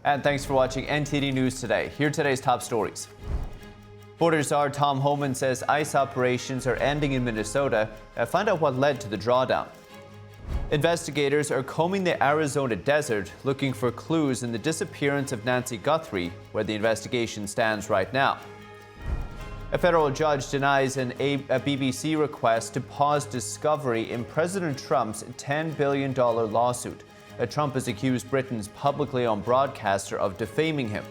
And thanks for watching NTD News Today. Here are today's top stories. Border czar Tom Homan says ICE operations are ending in Minnesota. Find out what led to the drawdown. Investigators are combing the Arizona desert looking for clues in the disappearance of Nancy Guthrie, where the investigation stands right now. A federal judge denies a BBC request to pause discovery in President Trump's $10 billion lawsuit. Trump has accused Britain's publicly owned broadcaster of defaming him.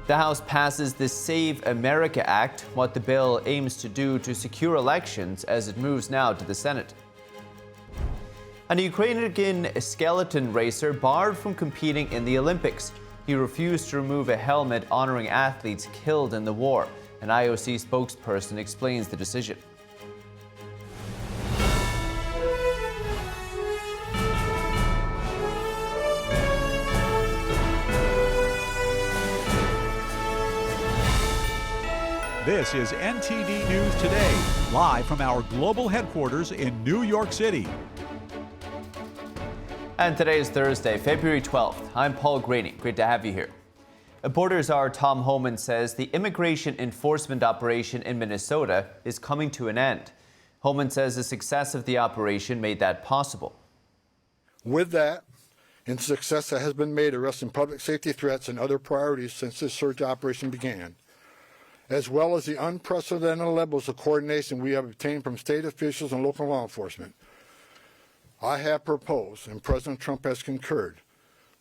The House passes the Save America Act, what the bill aims to do to secure elections as it moves now to the Senate. An Ukrainian skeleton racer barred from competing in the Olympics. He refused to remove a helmet honoring athletes killed in the war. An IOC spokesperson explains the decision. This is NTD News Today, live from our global headquarters in New York City. And today is Thursday, February 12th. I'm Paul Graney. Great to have you here. Border czar Tom Homan says the immigration enforcement operation in Minnesota is coming to an end. Homan says the success of the operation made that possible. With that, and success that has been made arresting public safety threats and other priorities since this search operation began, as well as the unprecedented levels of coordination we have obtained from state officials and local law enforcement, I have proposed, and President Trump has concurred,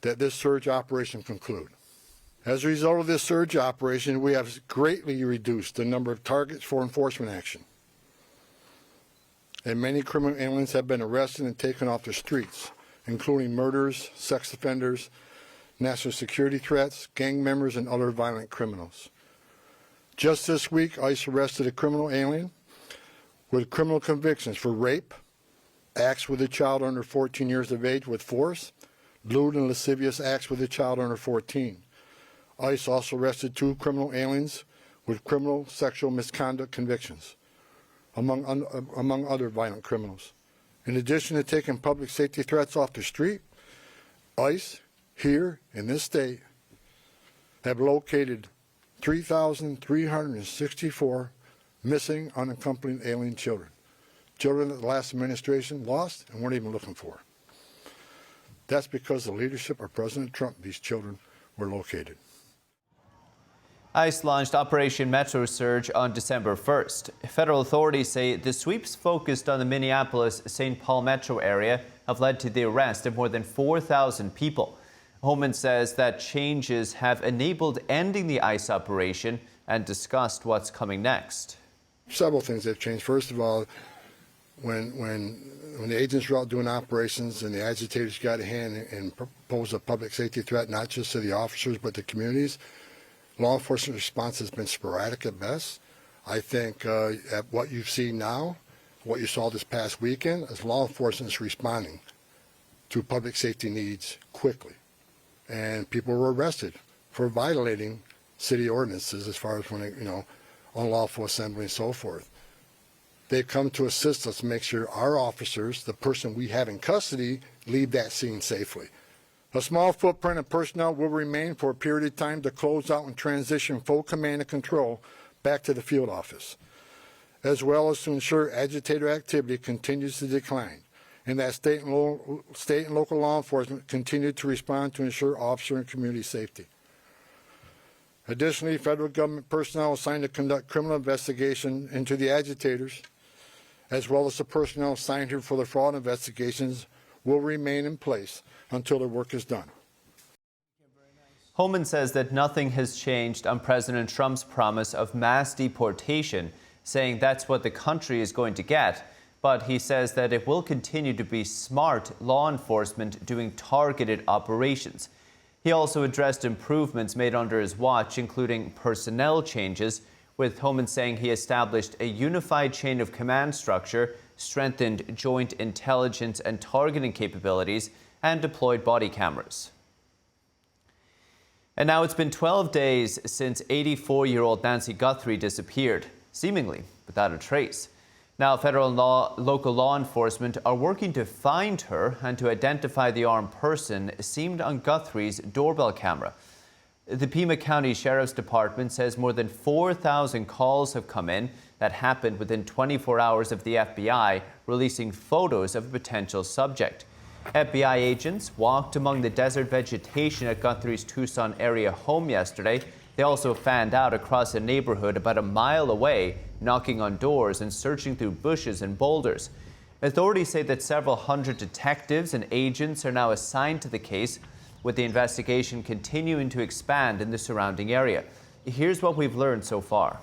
that this surge operation conclude. As a result of this surge operation, we have greatly reduced the number of targets for enforcement action. And many criminal aliens have been arrested and taken off the streets, including murderers, sex offenders, national security threats, gang members, and other violent criminals. Just this week, ICE arrested a criminal alien with criminal convictions for rape, acts with a child under 14 years of age with force, lewd and lascivious acts with a child under 14. ICE also arrested 2 criminal aliens with criminal sexual misconduct convictions, among other violent criminals. In addition to taking public safety threats off the street, ICE, here in this state, have located 3,364 missing unaccompanied alien children. Children that the last administration lost and weren't even looking for. That's because of the leadership of President Trump, these children were located. ICE launched Operation Metro Surge on December 1st. Federal authorities say the sweeps focused on the Minneapolis-St. Paul metro area have led to the arrest of more than 4,000 people. Homan says that changes have enabled ending the ICE operation and discussed what's coming next. Several things have changed. First of all, when the agents were out doing operations and the agitators got a hand and posed a public safety threat, not just to the officers but to communities, law enforcement response has been sporadic at best. I think at what you've seen now, what you saw this past weekend, is law enforcement is responding to public safety needs quickly. And people were arrested for violating city ordinances as far as when unlawful assembly and so forth. They've come to assist us to make sure our officers, the person we have in custody, leave that scene safely. A small footprint of personnel will remain for a period of time to close out and transition full command and control back to the field office, as well as to ensure agitator activity continues to decline, and that state and local law enforcement continue to respond to ensure officer and community safety. Additionally, federal government personnel assigned to conduct criminal investigation into the agitators, as well as the personnel assigned here for the fraud investigations, will remain in place until the work is done. Homan says that nothing has changed on President Trump's promise of mass deportation, saying that's what the country is going to get. But he says that it will continue to be smart law enforcement doing targeted operations. He also addressed improvements made under his watch, including personnel changes, with Homan saying he established a unified chain of command structure, strengthened joint intelligence and targeting capabilities, and deployed body cameras. And now it's been 12 days since 84-year-old Nancy Guthrie disappeared, seemingly without a trace. Now, local law enforcement are working to find her and to identify the armed person seen on Guthrie's doorbell camera. The Pima County Sheriff's Department says more than 4,000 calls have come in that happened within 24 hours of the FBI releasing photos of a potential subject. FBI agents walked among the desert vegetation at Guthrie's Tucson area home yesterday. They also fanned out across a neighborhood about a mile away, knocking on doors and searching through bushes and boulders. Authorities say that several hundred detectives and agents are now assigned to the case, with the investigation continuing to expand in the surrounding area. Here's what we've learned so far.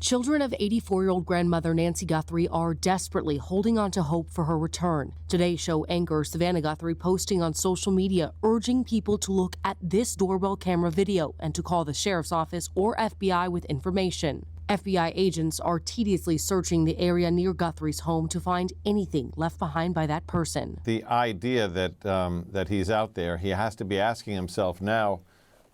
Children of 84-year-old grandmother Nancy Guthrie are desperately holding on to hope for her return. Today Show anchor Savannah Guthrie posting on social media urging people to look at this doorbell camera video and to call the sheriff's office or FBI with information. FBI agents are tediously searching the area near Guthrie's home to find anything left behind by that person. The idea that he's out there, he has to be asking himself now,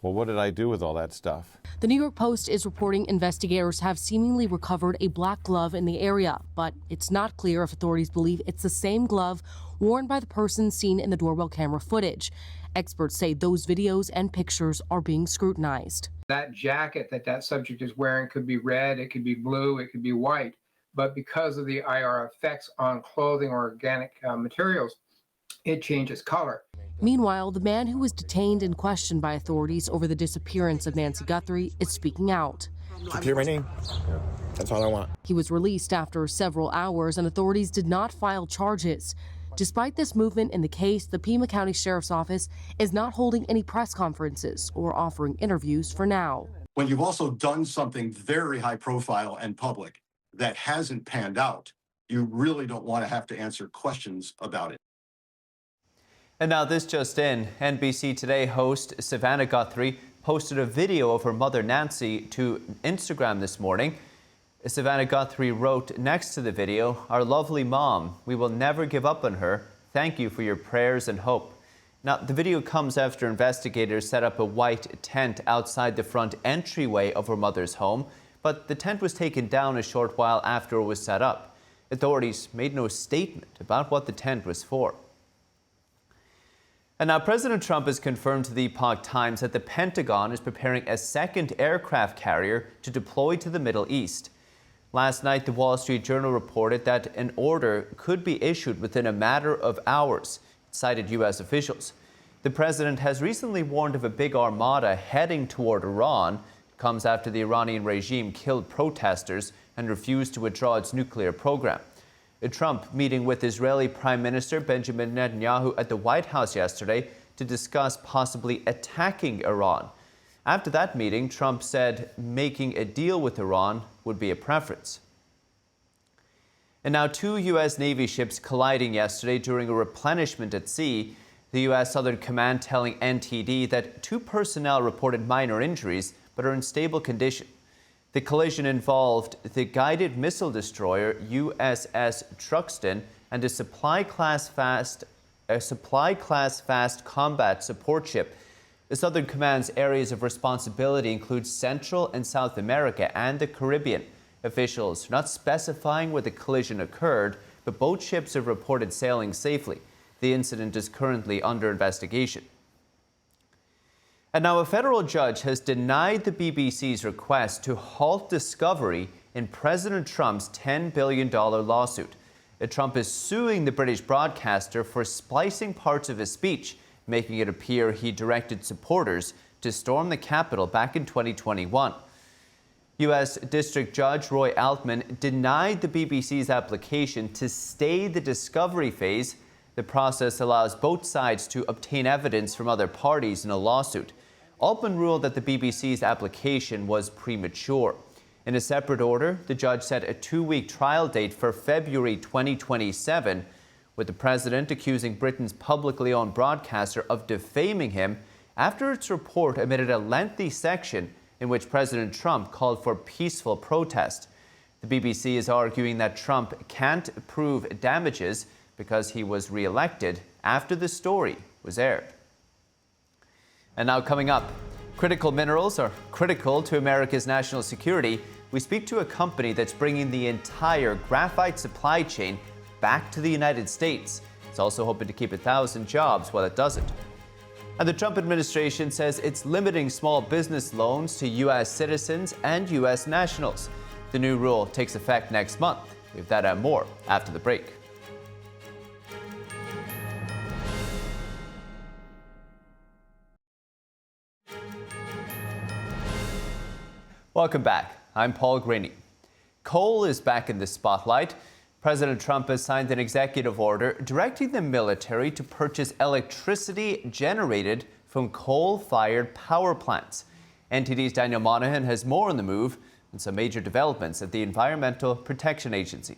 well, what did I do with all that stuff? The New York Post is reporting investigators have seemingly recovered a black glove in the area, but it's not clear if authorities believe it's the same glove worn by the person seen in the doorbell camera footage. Experts say those videos and pictures are being scrutinized. That jacket that subject is wearing could be red, it could be blue, it could be white, but because of the IR effects on clothing or organic materials, it changes color. Meanwhile, the man who was detained and questioned by authorities over the disappearance of Nancy Guthrie is speaking out. Just hear my name. That's all I want. He was released after several hours, and authorities did not file charges. Despite this movement in the case, the Pima County Sheriff's Office is not holding any press conferences or offering interviews for now. When you've also done something very high profile and public that hasn't panned out, you really don't want to have to answer questions about it. And now this just in, NBC Today host Savannah Guthrie posted a video of her mother Nancy to Instagram this morning. Savannah Guthrie wrote next to the video, "Our lovely mom, we will never give up on her. Thank you for your prayers and hope." Now, the video comes after investigators set up a white tent outside the front entryway of her mother's home, but the tent was taken down a short while after it was set up. Authorities made no statement about what the tent was for. And now President Trump has confirmed to the Epoch Times that the Pentagon is preparing a second aircraft carrier to deploy to the Middle East. Last night, the Wall Street Journal reported that an order could be issued within a matter of hours, cited U.S. officials. The president has recently warned of a big armada heading toward Iran. It comes after the Iranian regime killed protesters and refused to withdraw its nuclear program. Trump meeting with Israeli Prime Minister Benjamin Netanyahu at the White House yesterday to discuss possibly attacking Iran. After that meeting, Trump said making a deal with Iran would be a preference. And now 2 U.S. Navy ships colliding yesterday during a replenishment at sea. The U.S. Southern Command telling NTD that 2 personnel reported minor injuries but are in stable condition. The collision involved the guided missile destroyer USS Truxtun and a supply class fast combat support ship. The Southern Command's areas of responsibility include Central and South America and the Caribbean. Officials are not specifying where the collision occurred, but both ships have reported sailing safely. The incident is currently under investigation. And now a federal judge has denied the BBC's request to halt discovery in President Trump's $10 billion lawsuit. Trump is suing the British broadcaster for splicing parts of his speech, making it appear he directed supporters to storm the Capitol back in 2021. U.S. District Judge Roy Altman denied the BBC's application to stay the discovery phase. The process allows both sides to obtain evidence from other parties in a lawsuit. Altman ruled that the BBC's application was premature. In a separate order, the judge set a 2-week trial date for February 2027, with the president accusing Britain's publicly owned broadcaster of defaming him after its report omitted a lengthy section in which President Trump called for peaceful protest. The BBC is arguing that Trump can't prove damages because he was re-elected after the story was aired. And now coming up, critical minerals are critical to America's national security. we speak to a company that's bringing the entire graphite supply chain back to the United States. It's also hoping to keep 1,000 jobs while it does it. And the Trump administration says it's limiting small business loans to U.S. citizens and U.S. nationals. The new rule takes effect next month. We have that and more after the break. Welcome back. I'm Paul Graney. Coal is back in the spotlight. President Trump has signed an executive order directing the military to purchase electricity generated from coal-fired power plants. NTD's Daniel Monahan has more on the move and some major developments at the Environmental Protection Agency.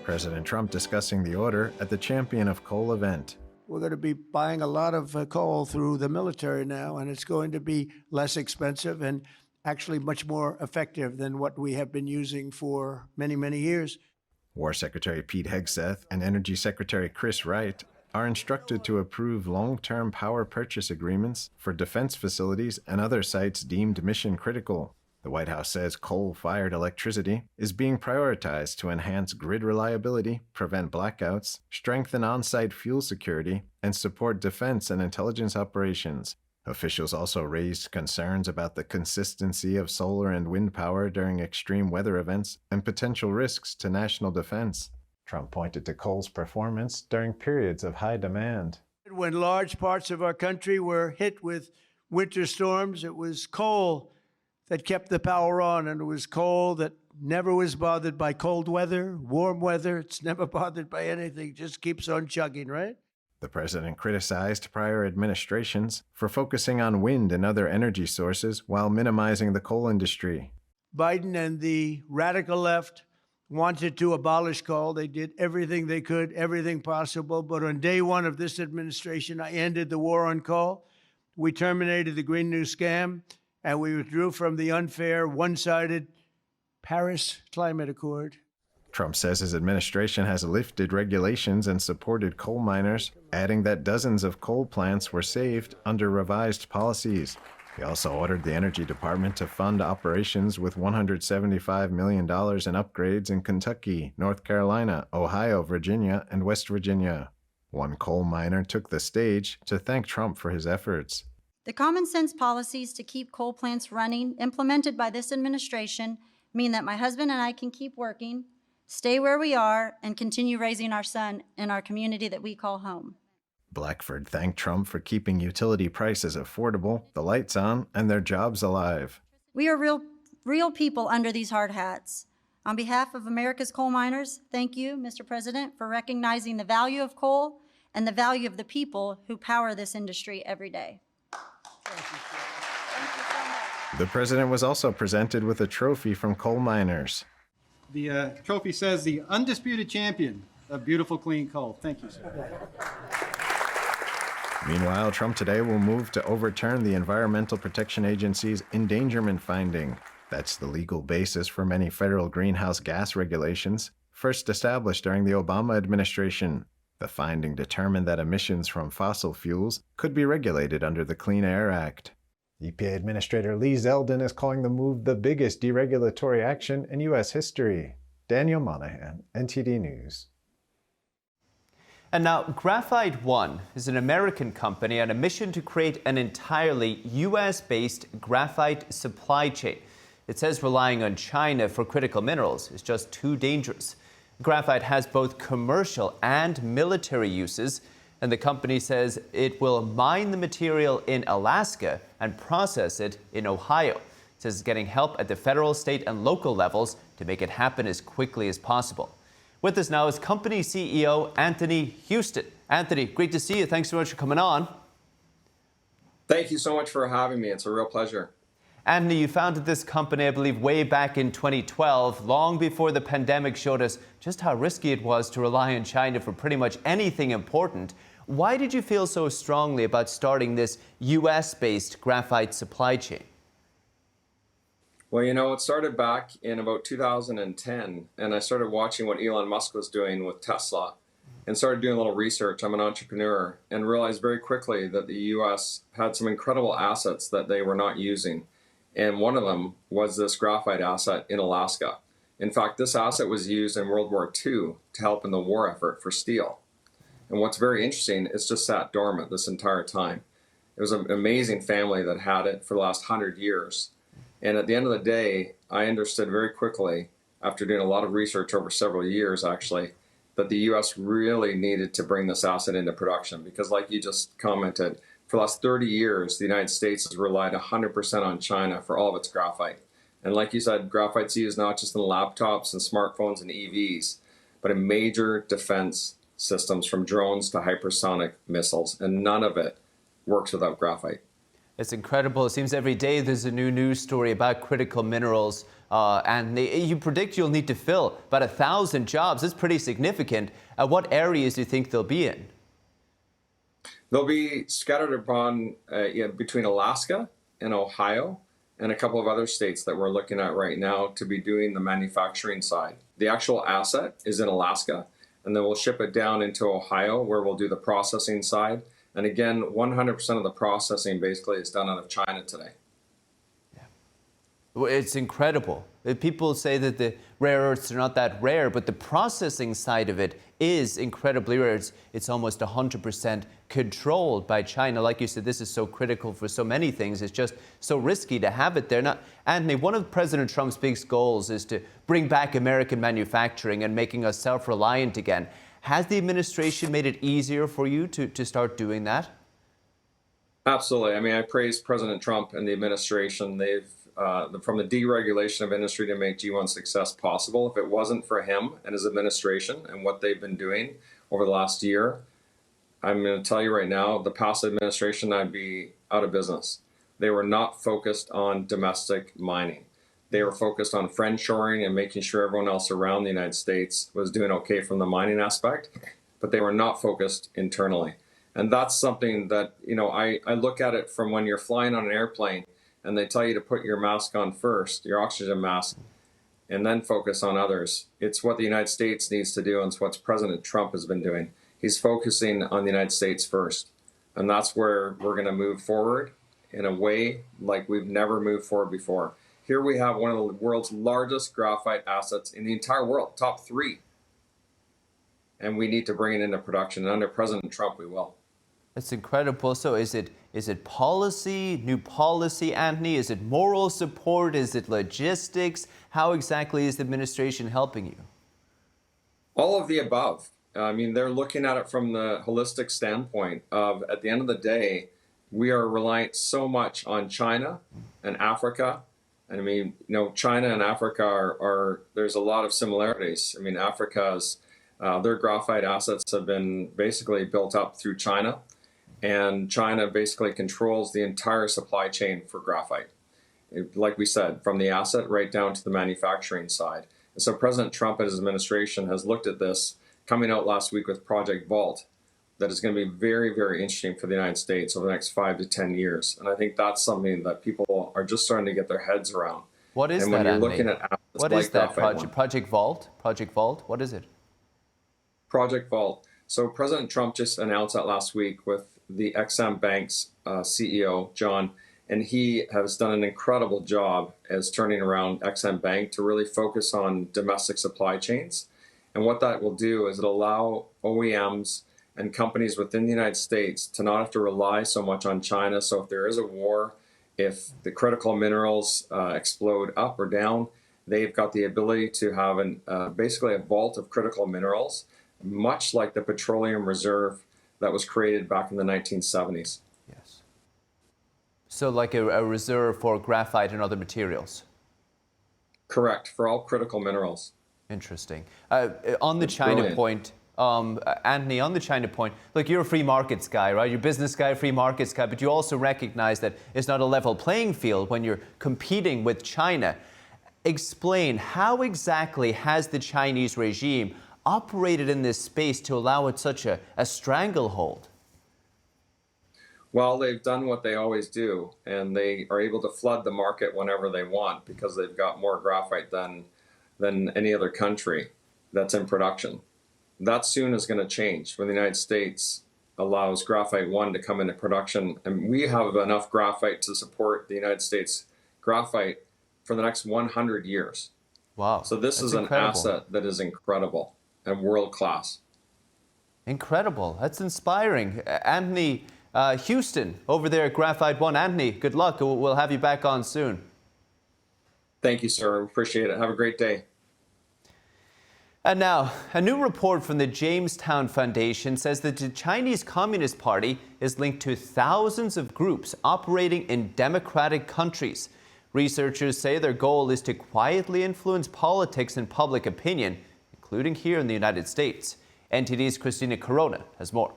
President Trump discussing the order at the Champion of Coal event. We're going to be buying a lot of coal through the military now, and it's going to be less expensive and actually much more effective than what we have been using for many, many years. War Secretary Pete Hegseth and Energy Secretary Chris Wright are instructed to approve long-term power purchase agreements for defense facilities and other sites deemed mission critical. The White House says coal-fired electricity is being prioritized to enhance grid reliability, prevent blackouts, strengthen on-site fuel security, and support defense and intelligence operations. Officials also raised concerns about the consistency of solar and wind power during extreme weather events and potential risks to national defense. Trump pointed to coal's performance during periods of high demand. When large parts of our country were hit with winter storms, it was coal that kept the power on, and it was coal that never was bothered by cold weather, warm weather. It's never bothered by anything, just keeps on chugging, right? The president criticized prior administrations for focusing on wind and other energy sources while minimizing the coal industry. Biden and the radical left wanted to abolish coal. They did everything they could, everything possible. But on day one of this administration, I ended the war on coal. We terminated the Green New Scam, and we withdrew from the unfair, one-sided Paris Climate Accord. Trump says his administration has lifted regulations and supported coal miners, adding that dozens of coal plants were saved under revised policies. He also ordered the Energy Department to fund operations with $175 million in upgrades in Kentucky, North Carolina, Ohio, Virginia, and West Virginia. One coal miner took the stage to thank Trump for his efforts. The common sense policies to keep coal plants running implemented by this administration mean that my husband and I can keep working, stay where we are, and continue raising our son in our community that we call home. Blackford thanked Trump for keeping utility prices affordable, the lights on, and their jobs alive. We are real people under these hard hats. On behalf of America's coal miners, thank you, Mr. President, for recognizing the value of coal and the value of the people who power this industry every day. The president was also presented with a trophy from coal miners. The trophy says the undisputed champion of beautiful clean coal. Thank you, sir. Meanwhile, Trump today will move to overturn the Environmental Protection Agency's endangerment finding. That's the legal basis for many federal greenhouse gas regulations, first established during the Obama administration. The finding determined that emissions from fossil fuels could be regulated under the Clean Air Act. EPA Administrator Lee Zeldin is calling the move the biggest deregulatory action in U.S. history. Daniel Monahan, NTD News. And now, Graphite One is an American company on a mission to create an entirely U.S.-based graphite supply chain. It says relying on China for critical minerals is just too dangerous. Graphite has both commercial and military uses, and the company says it will mine the material in Alaska and process it in Ohio. It says it's getting help at the federal, state, and local levels to make it happen as quickly as possible. With us now is company CEO Anthony Houston. Anthony, great to see you. Thanks so much for coming on. Thank you so much for having me. It's a real pleasure. Anthony, you founded this company, I believe, way back in 2012, long before the pandemic showed us just how risky it was to rely on China for pretty much anything important. Why did you feel so strongly about starting this U.S.-based graphite supply chain? Well, you know, it started back in about 2010, and I started watching what Elon Musk was doing with Tesla and started doing a little research. I'm an entrepreneur and realized very quickly that the U.S. had some incredible assets that they were not using. And one of them was this graphite asset in Alaska. In fact, this asset was used in World War II to help in the war effort for steel. And what's very interesting, it's just sat dormant this entire time. It was an amazing family that had it for the last 100 years. And at the end of the day, I understood very quickly, after doing a lot of research over several years actually, that the U.S. really needed to bring this asset into production. Because like you just commented, for the last 30 years, the United States has relied 100% on China for all of its graphite. And like you said, graphite's used not just in laptops and smartphones and EVs, but in major defense systems from drones to hypersonic missiles. And none of it works without graphite. It's incredible. It seems every day there's a new news story about critical minerals. And you predict you'll need to fill about 1,000 jobs. That's pretty significant. What areas do you think they'll be in? They'll be scattered upon between Alaska and Ohio and a couple of other states that we're looking at right now to be doing the manufacturing side. The actual asset is in Alaska, and then we'll ship it down into Ohio where we'll do the processing side. And again, 100% of the processing basically is done out of China today. Well, it's incredible. People say that the rare earths are not that rare, but the processing side of it is incredibly rare. It's almost 100% controlled by China. Like you said, this is so critical for so many things. It's just so risky to have it there. Now, Anthony, one of President Trump's big goals is to bring back American manufacturing and making us self-reliant again. Has the administration made it easier for you to start doing that? Absolutely. I mean, I praise President Trump and the administration. They've from the deregulation of industry to make G1 success possible. If it wasn't for him and his administration and what they've been doing over the last year, I'm going to tell you right now, the past administration, I'd be out of business. They were not focused on domestic mining. They were focused on friendshoring and making sure everyone else around the United States was doing okay from the mining aspect, but they were not focused internally. And that's something that, you know, I look at it from when you're flying on an airplane and they tell you to put your mask on first, your oxygen mask, and then focus on others. It's what the United States needs to do, and it's what President Trump has been doing. He's focusing on the United States first. And that's where we're going to move forward in a way like we've never moved forward before. Here we have one of the world's largest graphite assets in the entire world, top 3. And we need to bring it into production. And under President Trump, we will. That's incredible. So is it policy, new policy, Anthony? Is it moral support? Is it logistics? How exactly is the administration helping you? All of the above. I mean, they're looking at it from the holistic standpoint of, at the end of the day, we are reliant so much on China and Africa. And I mean, you know, China and Africa are there's a lot of similarities. I mean, Africa's, their graphite assets have been basically built up through China. And China basically controls the entire supply chain for graphite. Like we said, from the asset right down to the manufacturing side. And so President Trump and his administration has looked at this, coming out last week with Project Vault, that is going to be very, very interesting for the United States over the next 5 to 10 years. And I think that's something that people are just starting to get their heads around. What is and that, when you're Anthony? looking at assets what like is that Graphite Project Vault? Project Vault? What is it? Project Vault. So President Trump just announced that last week with the XM Bank's CEO, John, and he has done an incredible job as turning around XM Bank to really focus on domestic supply chains. And what that will do is it'll allow OEMs and companies within the United States to not have to rely so much on China. So if there is a war, if the critical minerals explode up or down, they've got the ability to have basically a vault of critical minerals, much like the petroleum reserve that was created back in the 1970s. Yes. So like a reserve for graphite and other materials? Correct, for all critical minerals. Interesting. On the China point, Anthony, on the China point, look, you're a free markets guy, right? You're a business guy, free markets guy, but you also recognize that it's not a level playing field when you're competing with China. Explain, how exactly has the Chinese regime operated in this space to allow it such a stranglehold? Well, they've done what they always do, and they are able to flood the market whenever they want because they've got more graphite than any other country that's in production. That soon is going to change when the United States allows Graphite 1 to come into production, and we have enough graphite to support the United States graphite for the next 100 years. Wow. So this is incredible. An asset that is incredible and world-class. Incredible. That's inspiring. Anthony Houston over there at Graphite One. Anthony, good luck. We'll have you back on soon. Thank you, sir. Appreciate it. Have a great day. And now, a new report from the Jamestown Foundation says that the Chinese Communist Party is linked to thousands of groups operating in democratic countries. Researchers say their goal is to quietly influence politics and public opinion, including here in the United States. NTD's Christina Corona has more.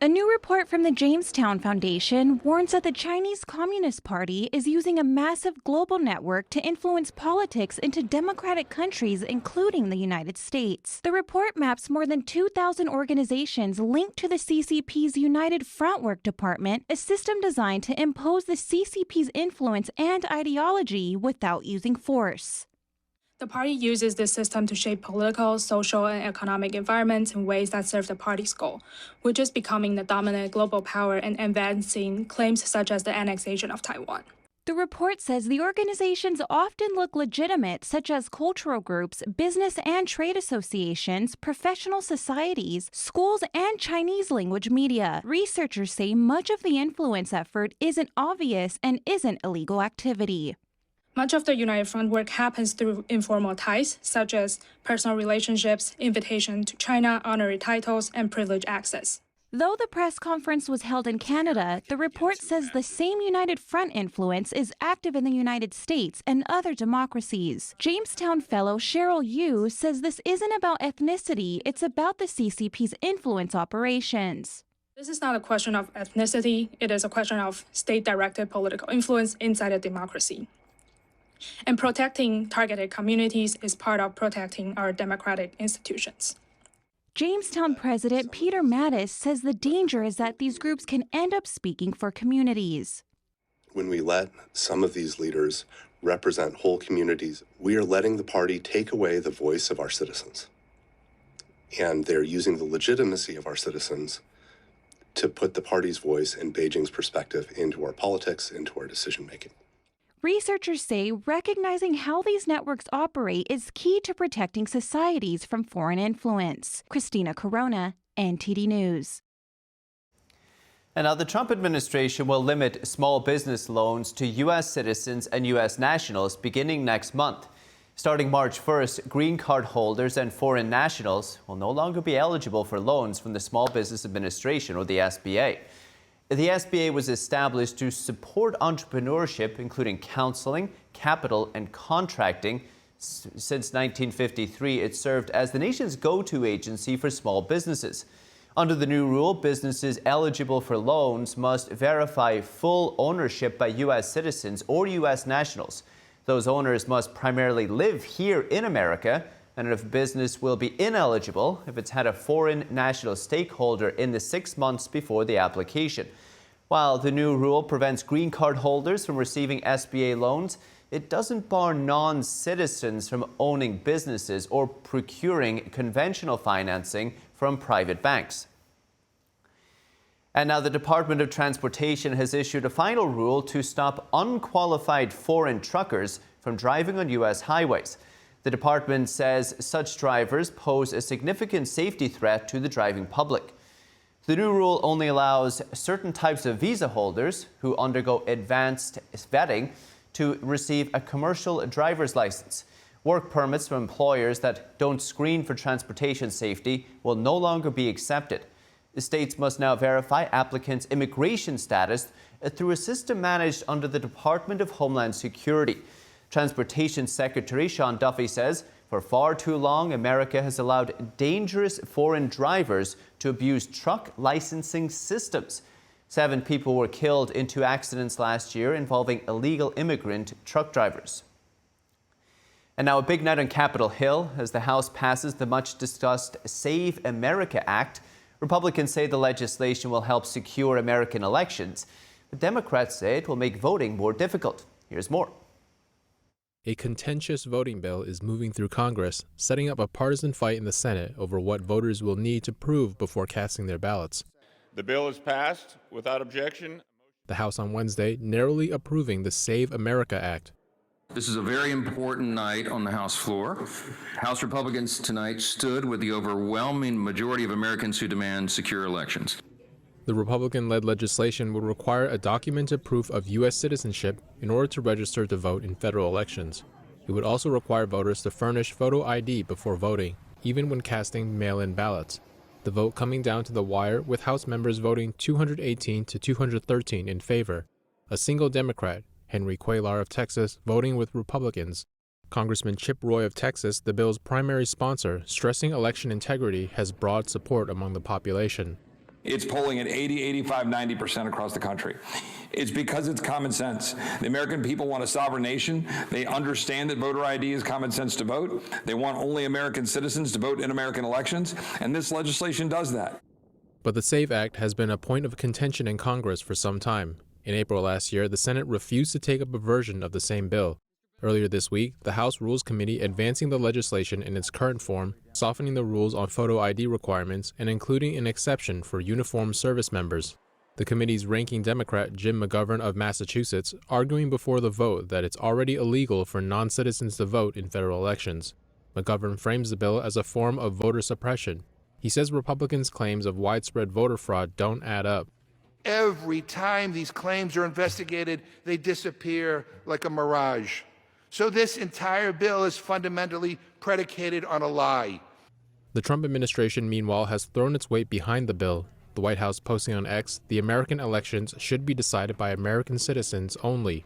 A new report from the Jamestown Foundation warns that the Chinese Communist Party is using a massive global network to influence politics into democratic countries, including the United States. The report maps more than 2,000 organizations linked to the CCP's United Front Work Department, a system designed to impose the CCP's influence and ideology without using force. The party uses this system to shape political, social, and economic environments in ways that serve the party's goal, which is becoming the dominant global power and advancing claims such as the annexation of Taiwan. The report says the organizations often look legitimate, such as cultural groups, business and trade associations, professional societies, schools, and Chinese language media. Researchers say much of the influence effort isn't obvious and isn't illegal activity. Much of the United Front work happens through informal ties, such as personal relationships, invitation to China, honorary titles, and privileged access. Though the press conference was held in Canada, the report says the same United Front influence is active in the United States and other democracies. Jamestown fellow Cheryl Yu says this isn't about ethnicity, it's about the CCP's influence operations. This is not a question of ethnicity, it is a question of state-directed political influence inside a democracy. And protecting targeted communities is part of protecting our democratic institutions. Jamestown President Peter Mattis says the danger is that these groups can end up speaking for communities. When we let some of these leaders represent whole communities, we are letting the party take away the voice of our citizens. And they're using the legitimacy of our citizens to put the party's voice and Beijing's perspective into our politics, into our decision-making. Researchers say recognizing how these networks operate is key to protecting societies from foreign influence. Christina Corona, NTD News. And now the Trump administration will limit small business loans to U.S. citizens and U.S. nationals beginning next month. Starting March 1st, green card holders and foreign nationals will no longer be eligible for loans from the Small Business Administration, or the SBA. The SBA was established to support entrepreneurship, including counseling, capital, and contracting. Since 1953, it served as the nation's go-to agency for small businesses. Under the new rule, businesses eligible for loans must verify full ownership by U.S. citizens or U.S. nationals. Those owners must primarily live here in America, and a business will be ineligible if it's had a foreign national stakeholder in the 6 months before the application. While the new rule prevents green card holders from receiving SBA loans, it doesn't bar non-citizens from owning businesses or procuring conventional financing from private banks. And now the Department of Transportation has issued a final rule to stop unqualified foreign truckers from driving on U.S. highways. The department says such drivers pose a significant safety threat to the driving public. The new rule only allows certain types of visa holders who undergo advanced vetting to receive a commercial driver's license. Work permits from employers that don't screen for transportation safety will no longer be accepted. The states must now verify applicants' immigration status through a system managed under the Department of Homeland Security. Transportation Secretary Sean Duffy says, for far too long, America has allowed dangerous foreign drivers to abuse truck licensing systems. 7 people were killed in 2 accidents last year involving illegal immigrant truck drivers. And now a big night on Capitol Hill as the House passes the much-discussed Save America Act. Republicans say the legislation will help secure American elections, but Democrats say it will make voting more difficult. Here's more. A contentious voting bill is moving through Congress, setting up a partisan fight in the Senate over what voters will need to prove before casting their ballots. The bill is passed without objection. the House on Wednesday narrowly approving the Save America Act. This is a very important night on the House floor. House Republicans tonight stood with the overwhelming majority of Americans who demand secure elections. The Republican-led legislation would require a documented proof of U.S. citizenship in order to register to vote in federal elections. It would also require voters to furnish photo ID before voting, even when casting mail-in ballots. The vote coming down to the wire, with House members voting 218 to 213 in favor. A single Democrat, Henry Cuellar of Texas, voting with Republicans. Congressman Chip Roy of Texas, the bill's primary sponsor, stressing election integrity has broad support among the population. It's polling at 80, 85, 90% across the country. It's because it's common sense. The American people want a sovereign nation. They understand that voter ID is common sense to vote. They want only American citizens to vote in American elections, and this legislation does that. But the SAVE Act has been a point of contention in Congress for some time. In April last year, the Senate refused to take up a version of the same bill. Earlier this week, the House Rules Committee advancing the legislation in its current form, softening the rules on photo ID requirements and including an exception for uniformed service members. The committee's ranking Democrat, Jim McGovern of Massachusetts, arguing before the vote that it's already illegal for non-citizens to vote in federal elections. McGovern frames the bill as a form of voter suppression. He says Republicans' claims of widespread voter fraud don't add up. Every time these claims are investigated, they disappear like a mirage. So this entire bill is fundamentally predicated on a lie. The Trump administration, meanwhile, has thrown its weight behind the bill. The White House posting on X, the American elections should be decided by American citizens only.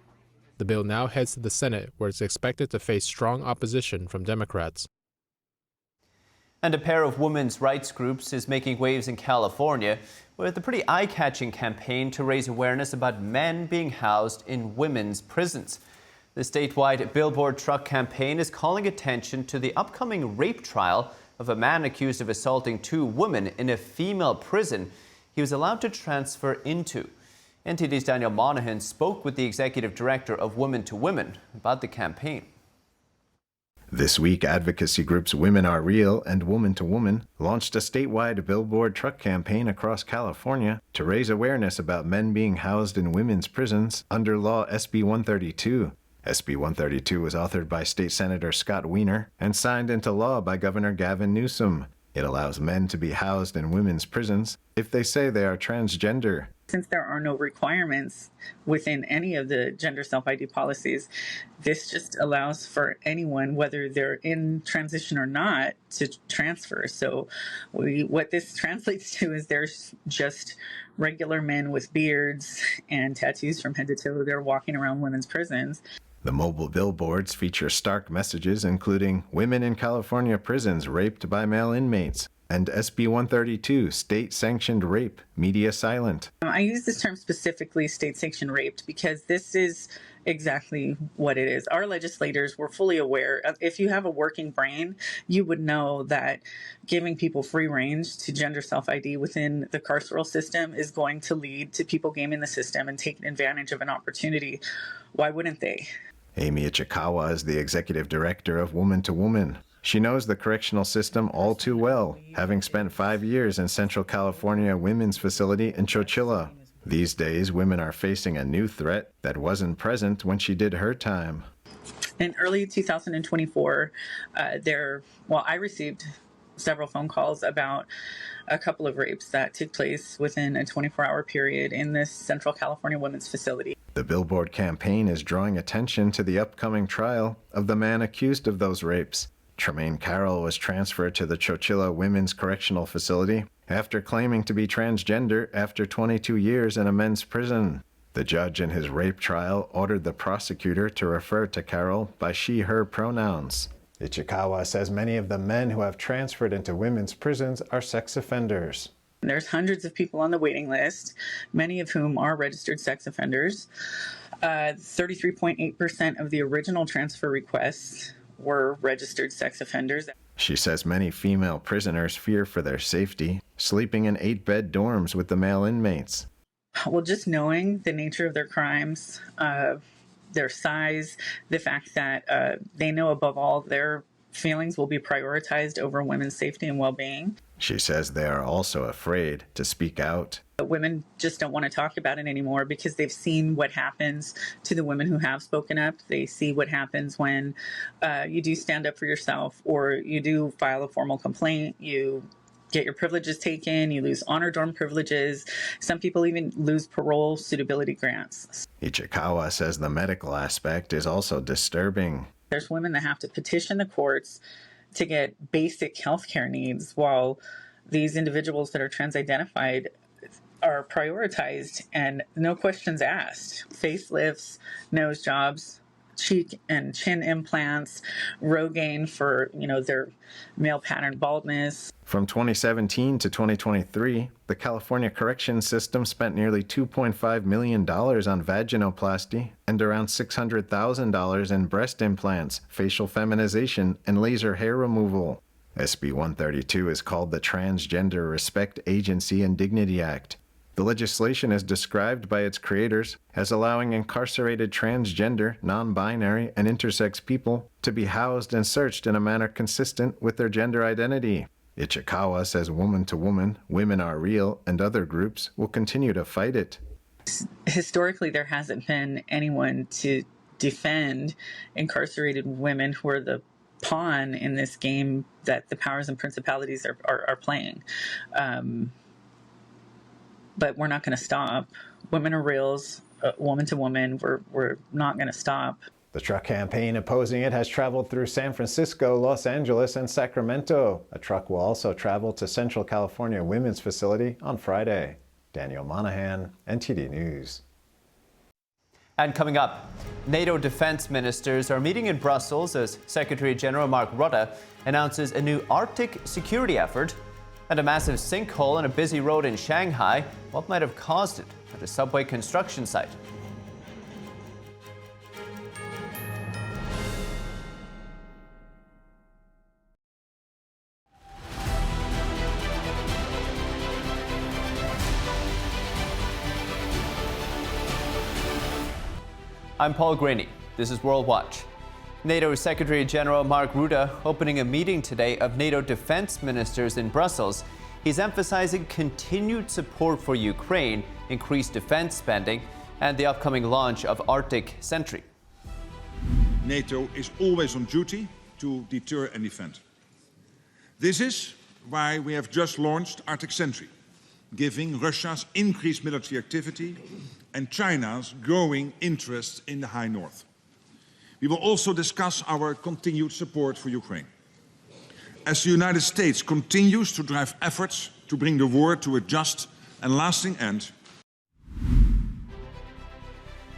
The bill now heads to the Senate, where it's expected to face strong opposition from Democrats. And a pair of women's rights groups is making waves in California with a pretty eye-catching campaign to raise awareness about men being housed in women's prisons. The statewide Billboard truck campaign is calling attention to the upcoming rape trial of a man accused of assaulting 2 women in a female prison he was allowed to transfer into. NTD's Daniel Monahan spoke with the executive director of Women to Women about the campaign. This week, advocacy groups Women Are Real and Woman to Woman launched a statewide Billboard truck campaign across California to raise awareness about men being housed in women's prisons under Law SB 132. SB 132 was authored by State Senator Scott Wiener and signed into law by Governor Gavin Newsom. It allows men to be housed in women's prisons if they say they are transgender. Since there are no requirements within any of the gender self-ID policies, this just allows for anyone, whether they're in transition or not, to transfer. So what this translates to is there's just regular men with beards and tattoos from head to toe. They're walking around women's prisons. The mobile billboards feature stark messages including women in California prisons raped by male inmates, and SB 132, state-sanctioned rape, media silent. I use this term specifically, state-sanctioned raped, because this is exactly what it is. Our legislators were fully aware. If you have a working brain, you would know that giving people free range to gender self-ID within the carceral system is going to lead to people gaming the system and taking advantage of an opportunity. Why wouldn't they? Amy Ichikawa is the executive director of Woman to Woman. She knows the correctional system all too well, having spent 5 years in Central California Women's Facility in Chowchilla. These days, women are facing a new threat that wasn't present when she did her time. In early 2024, I received several phone calls about a couple of rapes that took place within a 24-hour period in this Central California Women's Facility. The Billboard campaign is drawing attention to the upcoming trial of the man accused of those rapes. Tremaine Carroll was transferred to the Chowchilla Women's Correctional Facility after claiming to be transgender after 22 years in a men's prison. The judge in his rape trial ordered the prosecutor to refer to Carroll by she/her pronouns. Ichikawa says many of the men who have transferred into women's prisons are sex offenders. There's hundreds of people on the waiting list, many of whom are registered sex offenders. 33.8% of the original transfer requests were registered sex offenders. She says many female prisoners fear for their safety, sleeping in 8-bed dorms with the male inmates. Well, just knowing the nature of their crimes, their size, the fact that they know above all their feelings will be prioritized over women's safety and well-being. She says they are also afraid to speak out. But women just don't want to talk about it anymore because they've seen what happens to the women who have spoken up. They see what happens when you do stand up for yourself, or you do file a formal complaint, you get your privileges taken, you lose honor dorm privileges. Some people even lose parole suitability grants. Ichikawa says the medical aspect is also disturbing. There's women that have to petition the courts to get basic healthcare needs, while these individuals that are trans-identified are prioritized and no questions asked. Facelifts, nose jobs, cheek and chin implants, Rogaine for, their male pattern baldness. From 2017 to 2023, the California correction system spent nearly $2.5 million on vaginoplasty and around $600,000 in breast implants, facial feminization, and laser hair removal. SB 132 is called the Transgender Respect Agency and Dignity Act. The legislation is described by its creators as allowing incarcerated transgender, non-binary, and intersex people to be housed and searched in a manner consistent with their gender identity. Ichikawa says Woman to Woman, Women Are Real, and other groups will continue to fight it. Historically, there hasn't been anyone to defend incarcerated women who are the pawn in this game that the powers and principalities are playing. But we're not going to stop. Women are reals, woman to woman. We're not going to stop. The truck campaign opposing it has traveled through San Francisco, Los Angeles, and Sacramento. A truck will also travel to Central California Women's Facility on Friday. Daniel Monahan, NTD News. And coming up, NATO defense ministers are meeting in Brussels as Secretary General Mark Rutte announces a new Arctic security effort. And a massive sinkhole on a busy road in Shanghai. What might have caused it at a subway construction site? I'm Paul Graney. This is World Watch. NATO Secretary General Mark Rutte opening a meeting today of NATO defense ministers in Brussels. He's emphasizing continued support for Ukraine, increased defense spending, and the upcoming launch of Arctic Sentry. NATO is always on duty to deter and defend. This is why we have just launched Arctic Sentry, giving Russia's increased military activity and China's growing interest in the High North. We will also discuss our continued support for Ukraine. As the United States continues to drive efforts to bring the war to a just and lasting end.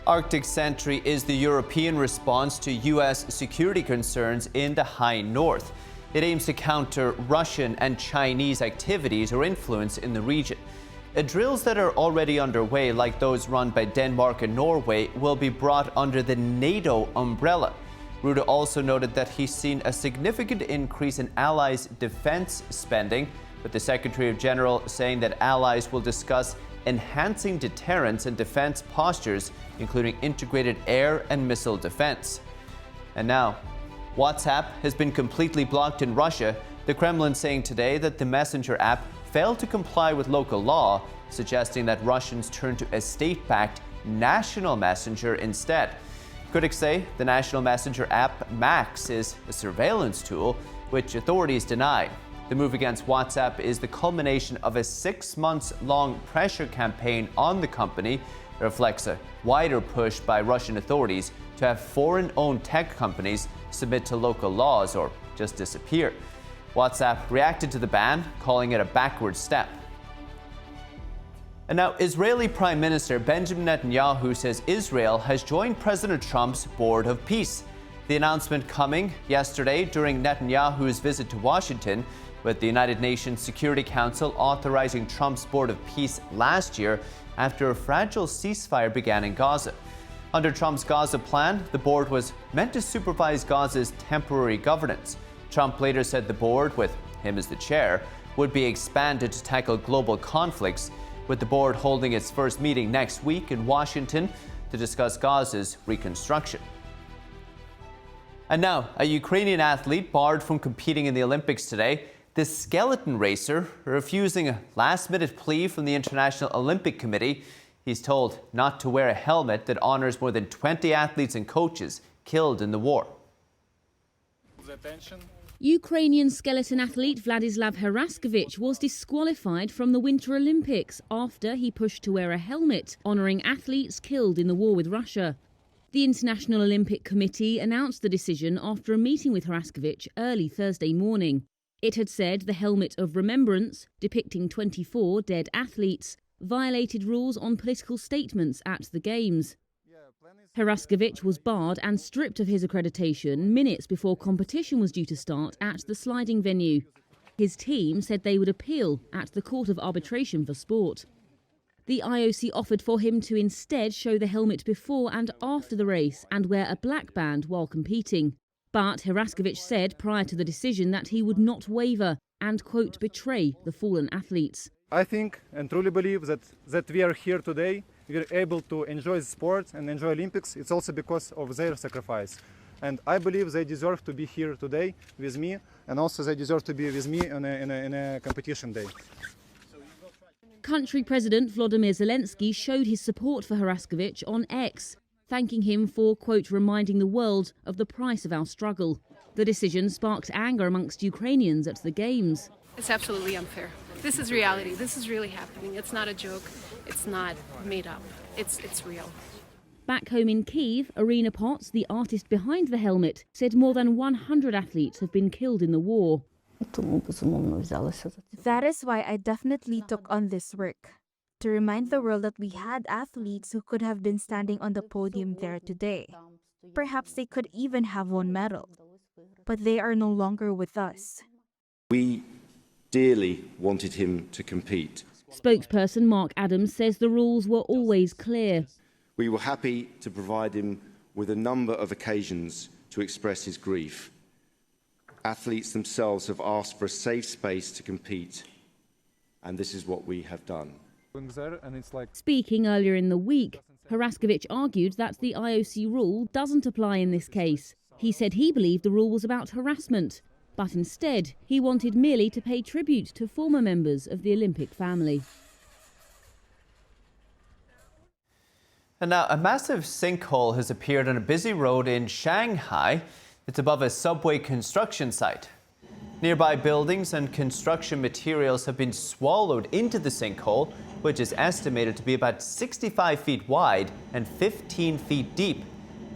Arctic Sentry is the European response to U.S. security concerns in the High North. It aims to counter Russian and Chinese activities or influence in the region. Drills that are already underway, like those run by Denmark and Norway, will be brought under the NATO umbrella. Rutte also noted that he's seen a significant increase in allies' defense spending, with the Secretary General saying that allies will discuss enhancing deterrence and defense postures, including integrated air and missile defense. And now, WhatsApp has been completely blocked in Russia, the Kremlin saying today that the messenger app failed to comply with local law, suggesting that Russians turn to a state-backed national messenger instead. Critics say the national messenger app Max is a surveillance tool, which authorities deny. The move against WhatsApp is the culmination of a 6-month-long pressure campaign on the company. It reflects a wider push by Russian authorities to have foreign-owned tech companies submit to local laws or just disappear. WhatsApp reacted to the ban, calling it a backward step. And now, Israeli Prime Minister Benjamin Netanyahu says Israel has joined President Trump's Board of Peace. The announcement coming yesterday during Netanyahu's visit to Washington, with the United Nations Security Council authorizing Trump's Board of Peace last year after a fragile ceasefire began in Gaza. Under Trump's Gaza plan, the board was meant to supervise Gaza's temporary governance. Trump later said the board, with him as the chair, would be expanded to tackle global conflicts, with the board holding its first meeting next week in Washington to discuss Gaza's reconstruction. And now, a Ukrainian athlete barred from competing in the Olympics today. This skeleton racer refusing a last-minute plea from the International Olympic Committee. He's told not to wear a helmet that honors more than 20 athletes and coaches killed in the war. Ukrainian skeleton athlete Vladislav Heraskevich was disqualified from the Winter Olympics after he pushed to wear a helmet honouring athletes killed in the war with Russia. The International Olympic Committee announced the decision after a meeting with Heraskevich early Thursday morning. It had said the helmet of remembrance, depicting 24 dead athletes, violated rules on political statements at the Games. Heraskevich was barred and stripped of his accreditation minutes before competition was due to start at the sliding venue. His team said they would appeal at the Court of Arbitration for Sport. The IOC offered for him to instead show the helmet before and after the race and wear a black band while competing. But Heraskevich said prior to the decision that he would not waver and, quote, betray the fallen athletes. I think and truly believe that we are here today. We are able to enjoy sport and enjoy Olympics. It's also because of their sacrifice. And I believe they deserve to be here today with me, and also they deserve to be with me in a competition day. Country President Volodymyr Zelensky showed his support for Heraskevich on X, thanking him for, quote, reminding the world of the price of our struggle. The decision sparked anger amongst Ukrainians at the Games. It's absolutely unfair. This is reality. This is really happening. It's not a joke. It's not made up. It's real. Back home in Kyiv, Irina Potts, the artist behind the helmet, said more than 100 athletes have been killed in the war. That is why I definitely took on this work, to remind the world that we had athletes who could have been standing on the podium there today. Perhaps they could even have won medal, but they are no longer with us. We dearly wanted him to compete. Spokesperson Mark Adams says the rules were always clear. We were happy to provide him with a number of occasions to express his grief. Athletes themselves have asked for a safe space to compete, and this is what we have done. Speaking earlier in the week, Heraskevich argued that the IOC rule doesn't apply in this case. He said he believed the rule was about harassment, but instead he wanted merely to pay tribute to former members of the Olympic family. And now a massive sinkhole has appeared on a busy road in Shanghai. It's above a subway construction site. Nearby buildings and construction materials have been swallowed into the sinkhole, which is estimated to be about 65 feet wide and 15 feet deep.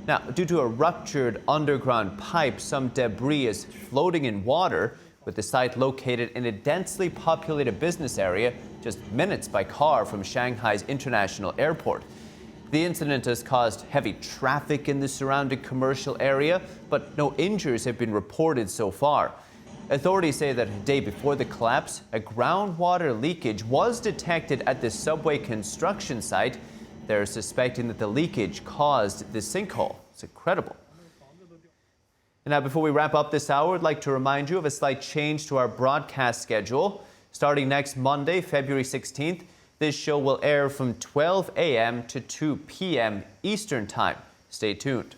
Now, due to a ruptured underground pipe, some debris is floating in water, with the site located in a densely populated business area just minutes by car from Shanghai's international airport. The incident has caused heavy traffic in the surrounding commercial area, but no injuries have been reported so far. Authorities say that a day before the collapse, a groundwater leakage was detected at the subway construction site. They're suspecting that the leakage caused the sinkhole. It's incredible. And now, before we wrap up this hour, I'd like to remind you of a slight change to our broadcast schedule. Starting next Monday, February 16th, this show will air from 12 a.m. to 2 p.m. Eastern Time. Stay tuned.